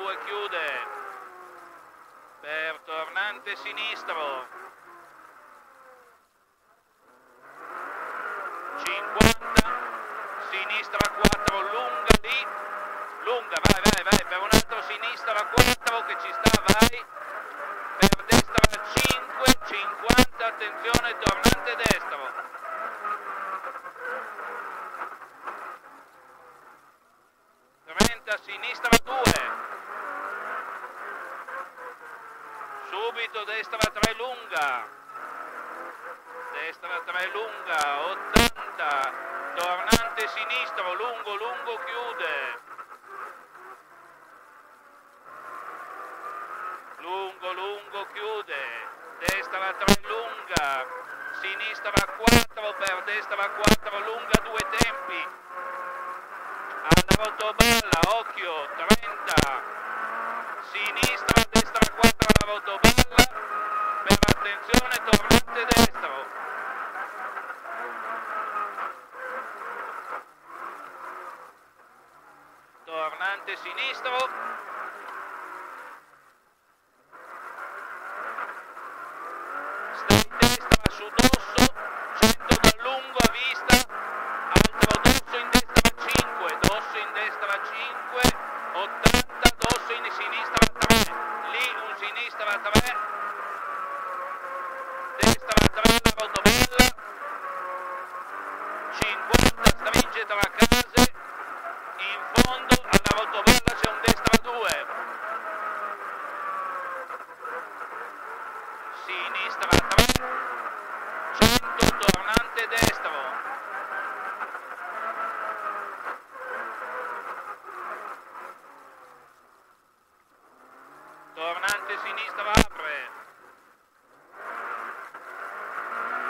2 chiude, per tornante sinistro, 50, sinistra 4, lunga lì, lunga, vai, per un altro sinistra 4 che ci sta, vai, per destra 5, 50, attenzione, tornante destro, 30, sinistra 2, subito destra 3 lunga, destra 3 lunga, 80, tornante sinistro, lungo, lungo chiude, lungo, lungo chiude, destra 3 lunga, sinistra 4, per destra 4 lunga 2 tempi, alla rotoballa, occhio, 30, sinistra, destra 4 alla rotoballa, per attenzione, tornante destro, tornante sinistro, stai destra su dosso, 100 dal lungo a vista, altro dosso in destra 5, dosso in destra 5, 80, dosso in sinistra 3, lì un sinistra 3, destra 3 alla rotoballa, 50, stringe tra case, in fondo alla rotoballa c'è un destra 2, sinistra 3, 100, tornante destro, tornante sinistra apre,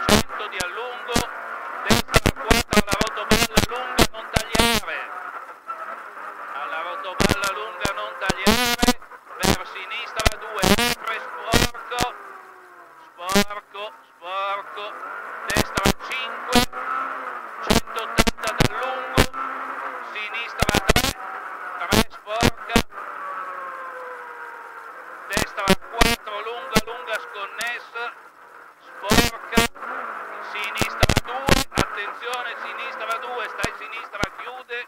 100 di allungo, destra 4 alla rotoballa lunga, non tagliare, alla rotoballa lunga non tagliare, per sinistra 2 apre, sporco, sporco, sporco, destra 5, 180 dal lungo, sinistra 3, 3 sporca, destra 4 lunga, lunga sconnessa, sporca, sinistra 2, attenzione, sinistra 2, stai sinistra, chiude,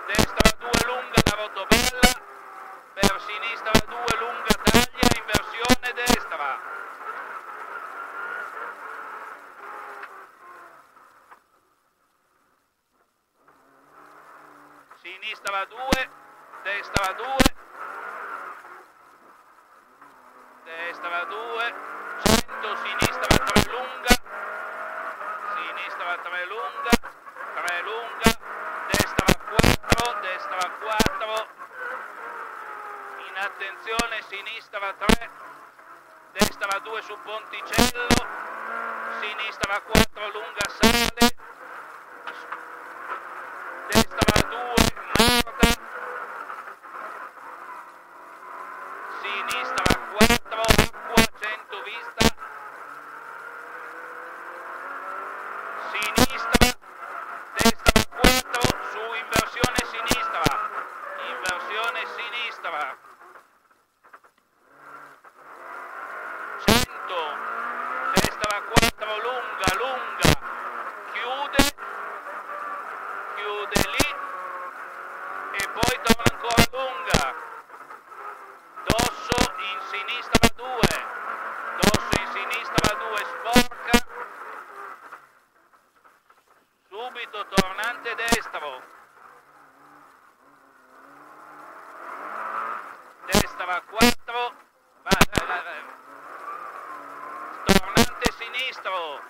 destra 2 lunga la rotoballa, per sinistra 2 lunga taglia, inversione destra, sinistra 2, destra 2, destra 2, 100, sinistra 3 lunga, sinistra 3 lunga, 3 lunga, destra 4, in attenzione, sinistra 3, destra 2 su ponticello, sinistra 4 lunga sale, destra 2 marda, sinistra 4 acqua, 100 vista, sinistra, destra 4 su inversione sinistra, 100, destra 4 lunga, lunga, chiude lì e poi torna ancora lunga, dosso in sinistra 2, dosso in sinistra 2, sporca, subito tornante destro, destra 4, vai, tornante sinistro,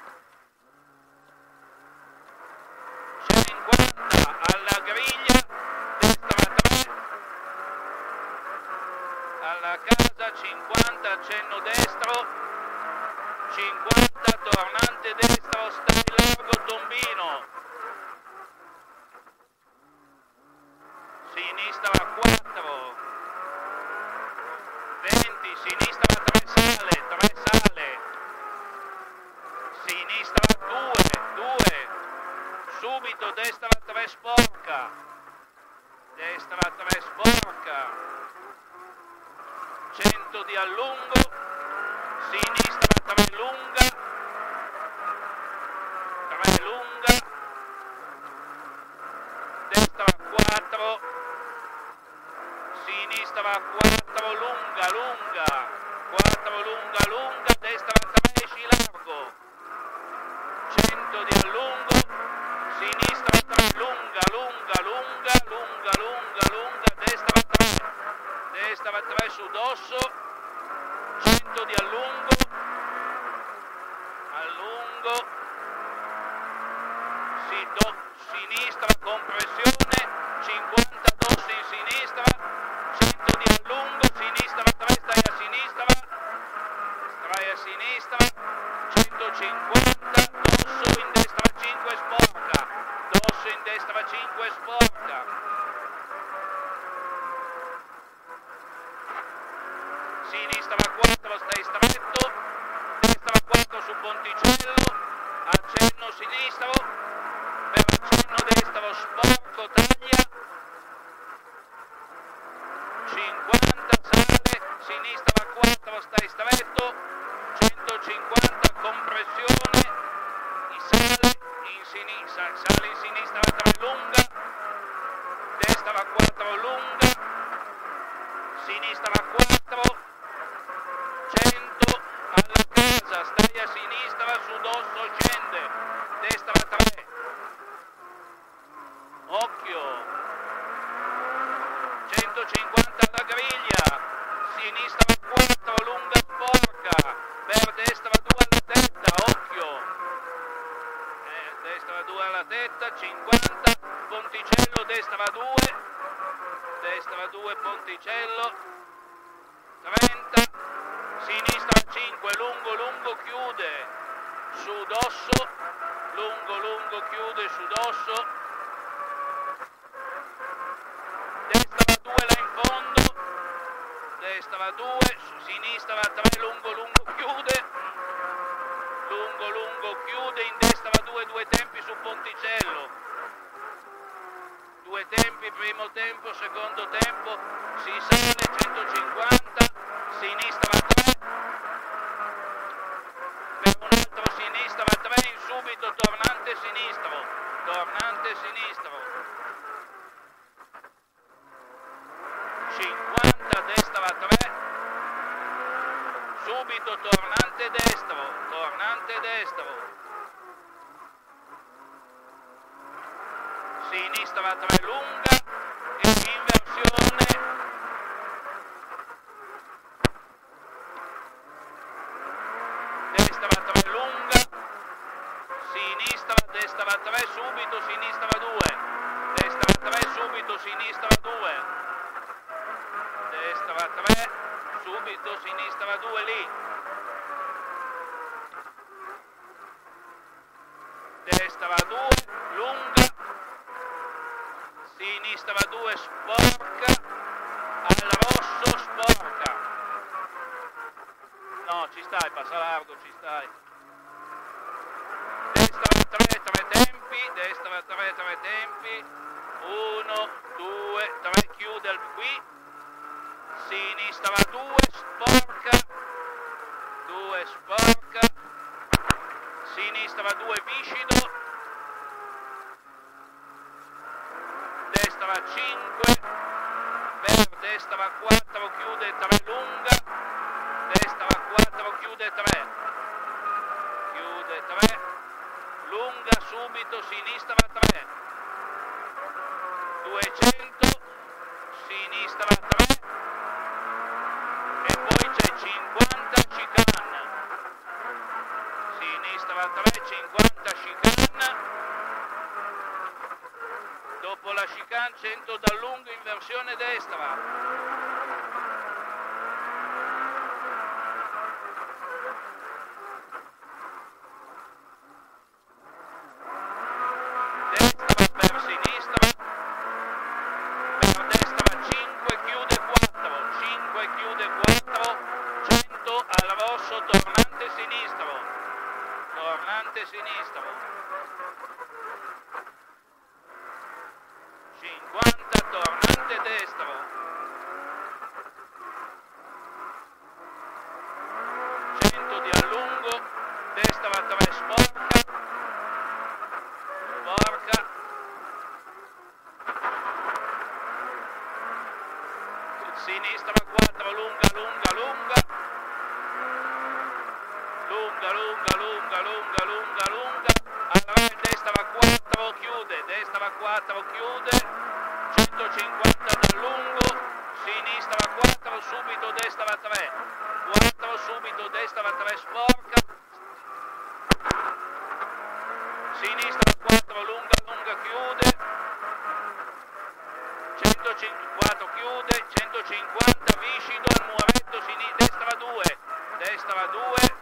50 alla griglia, destra 3, alla casa 50, accenno destro, 50, tornante destro, stai largo tombino, sinistra 4, 20, sinistra 3 sale, sinistra 2, subito destra 3 sporca, destra 3 sporca, 100 di allungo, sinistra 3 lunga, 3 lunga, destra 4, sinistra 4 lunga, lunga, 4 lunga, lunga, destra 3 esci largo, 100 di allungo, sinistra 3 lunga, lunga, lunga, lunga, lunga, lunga, destra 3 su dosso, 100 di allungo, allungo, sinistra compressione, 50 dosso in sinistra, 100 di allungo, sinistra 3, stai a sinistra, 150, dosso in destra 5 sporca, dosso in destra 5 sporca, sinistra 4 stai stretto, destra 4 su ponticello, accenno sinistro, per accenno destro sporco taglia, 50 sale, sinistra 4 stai stretto, 150 compressione, sale in sinistra 3 lunga, destra 4 lunga, sinistra 4, 100 alla casa, stai a sinistra su dosso scende, destra 3, occhio, 150 alla griglia, sinistra 4 lunga sporca, per destra 2 alla testa, occhio, destra 2 alla testa, 50, ponticello destra 2 ponticello, 30, sinistra 5, lungo, lungo chiude, su dosso, lungo, lungo chiude su dosso, destra 2 là in fondo, destra 2, sinistra 3, lungo, lungo chiude, lungo, lungo chiude, in destra 2, 2 tempi su ponticello, 2 tempi, primo tempo, secondo tempo, si sale, 150, sinistra 3, per un altro sinistra 3, in subito tornante sinistro, 50, destra 3, subito tornante destro, sinistra 3 lunga, e inversione, destra 3 lunga, destra 3 subito, sinistra 2, destra 3 subito, sinistra 2, destra 3 subito, sinistra 2 lì, destra 2 lunga, sinistra 2 sporca, al rosso sporca, no ci stai, passa largo, ci stai, destra 3 tempi, 1, 2, 3, chiude qui, sinistra 2 sporca, sinistra 2 viscido, destra 5, per destra 4 chiude 3 lunga, destra 4 chiude 3, lunga subito, sinistra 3, 200, sinistra 3, e poi c'è 50 chicane, sinistra 3, 50 chicane, dopo la chicane 100 da lungo in versione destra, destra per sinistra, per destra 5 chiude 4, 100 al rosso tornante sinistro, 50 tornante destro, sinistra va 4, lunga, lunga, lunga, lunga, lunga, lunga, lunga, lunga, lunga, allora destra va 4, chiude, destra va 4, chiude, 150 dal lungo, sinistra va 4, subito destra va 3, 4, subito destra va 3, sporca, sinistra va 4, lunga, lunga, chiude, 154 chiude, 150, viscido al muretto, destra va 2, destra va 2,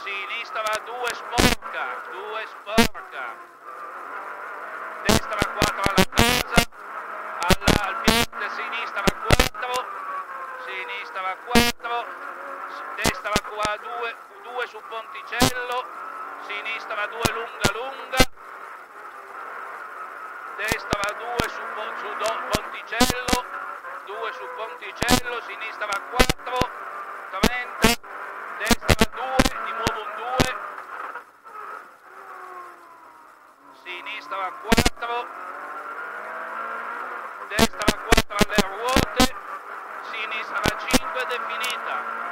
sinistra va 2, sporca, 2, sporca, destra va 4 alla casa, al piede, sinistra va 4, sinistra va 4, destra va qua 2, 2 su ponticello, sinistra va 2, lunga, lunga, destra va 2 su ponticello, 2 su ponticello, sinistra va 4, 30, destra va 2, di nuovo un 2, sinistra va 4, destra va 4 alle ruote, sinistra va 5 ed è finita.